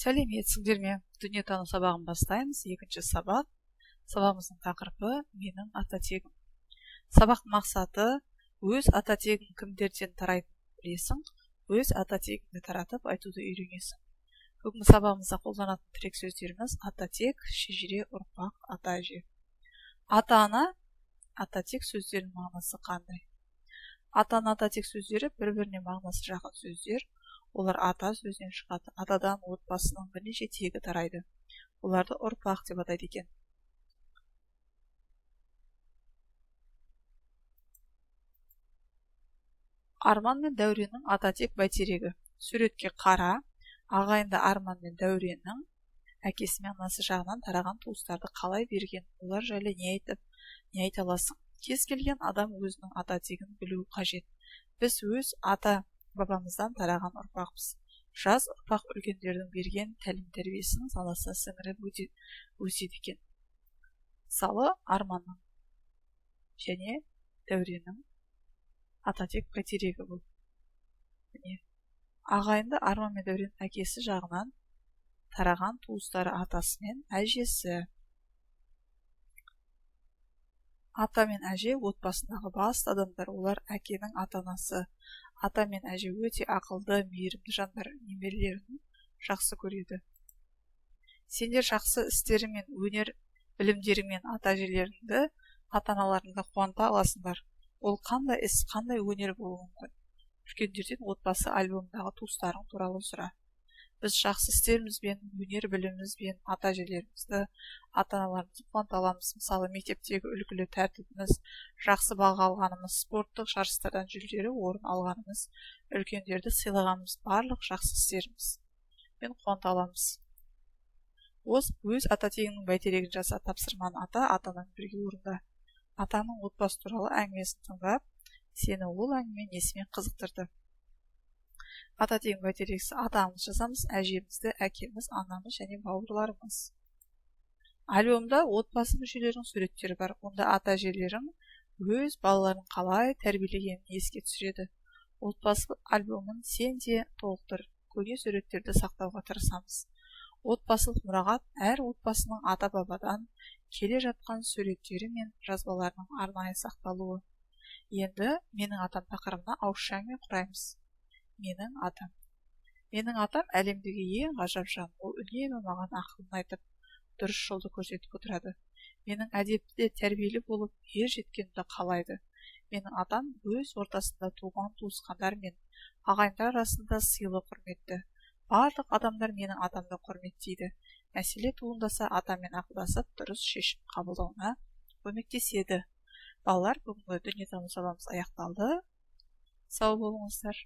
Сәлеметсіңдер ме? Дүниетану сабағын бастаймыз. Екінші сабақ. Сабағымыздың тақырыбы менің ата тегім. Сабақтың мақсаты өз ата тегің кімдерден тарайтынын білесің, өз ата тегіңді таратып айтуды үйренесің. Бүгінгі сабағымызда қолданатын тірек сөздеріміз ата тек, шежіре, ұрпақ, ата әже. Ата ана, ата тек сөздерінің мағынасы қандай? Ата ана, ата тек сөздері бір-біріне мағынасы жақын сөздер. Олар ата сөзінен шығады. Атадан отбасының бірнеше тегі тарайды. Оларды ұрпақ деп атайды екен. Арман мен Дәуреннің ата тек бәйтерегі. Суретке қара. Ағайынды Арман мен Дәуреннің әкесі мен анасы жағынан тараған туыстарды қалай берген? Олар жайлы не айта аласың? Кез келген адам өзінің ата тегін білуі қажет. Біз өз ата бабамыздан тараған ұрпақпыз. Жас ұрпақ үлкендердің берген тәлім тәрбиесінің санасына сіңіріп өседі екен. Мысалы, Арманның және Дәуреннің ата тек бәйтерегі бұл. Ағайынды Арман мен Дәурен әкесі жағынан тараған туыстары атасы мен әжесі. Ата мен әже отбасындағы басты адамдар, олар әкенің ата-анасы. Ата мен әже өте ақылды, мейірімді жандар, немерелерін жақсы көреді. Сендер жақсы істерімен, өнер білімдерімен ата-әжелеріңді, ата-аналарыңды қуанта аласыңдар. Ол қандай іс, қандай өнер болуы мүмкін? Үлкендерден отбасы альбомындағы туыстарың туралы сұра. Біз жақсы істерімізбен, өнер білімімізбен ата-әжелерімізді, ата-аналарымызды қуанта аламыз. Мысалы, мектептегі үлгілі тәртібіміз, жақсы баға алғанымыз, спорттық жарыстардан жүлделі орын алғанымыз, үлкендерді сыйлағанымыз, барлық жақсы істеріміз мен қуанта аламыз. Өз ата тегінің бәйтерегін жаса. Тапсырманы ата-анамен бірге орында. Атаның отбасы туралы әңгімесін тыңдап, сені ол әңгіме несімен қызықтырды? Ата тегін бәйтерегісі атамыз жазамыз, әжемізді, әкеміз, анамыз және бауырларымыз. Альбомда отбасы мүшелерінің суреттері бар. Онда ата-әжелерің өз балаларын қалай тәрбиелегенін еске түсіреді. Отбасы альбомын сен де толықтыр. Көне суреттерді сақтауға тырысамыз. Отбасылық мұрағат әр отбасының ата-бабадан келе жатқан суреттері мен жазбаларының арнайы сақталуы. Енді менің атам тақырыбына ауызша әңгіме құраймыз. Менің атам. Менің атам әлемдегі ең ғажап жан. Ол үнемі маған ақылын айтып, дұрыс жолды көрсетіп отырады. Менің әдепті де тәрбиелі болып, ер жеткенімді қалайды. Менің атам өз ортасында туған туысқандар мен ағайындар арасында сыйлы құрметті. Барлық адамдар менің атамды құрметтейді. Мәселе туындаса, атаммен ақылдасып, дұрыс шешім қабылдауына көмектеседі. Балалар, бүгінгі дүниетану сабағымыз аяқталды. Сау болыңыздар.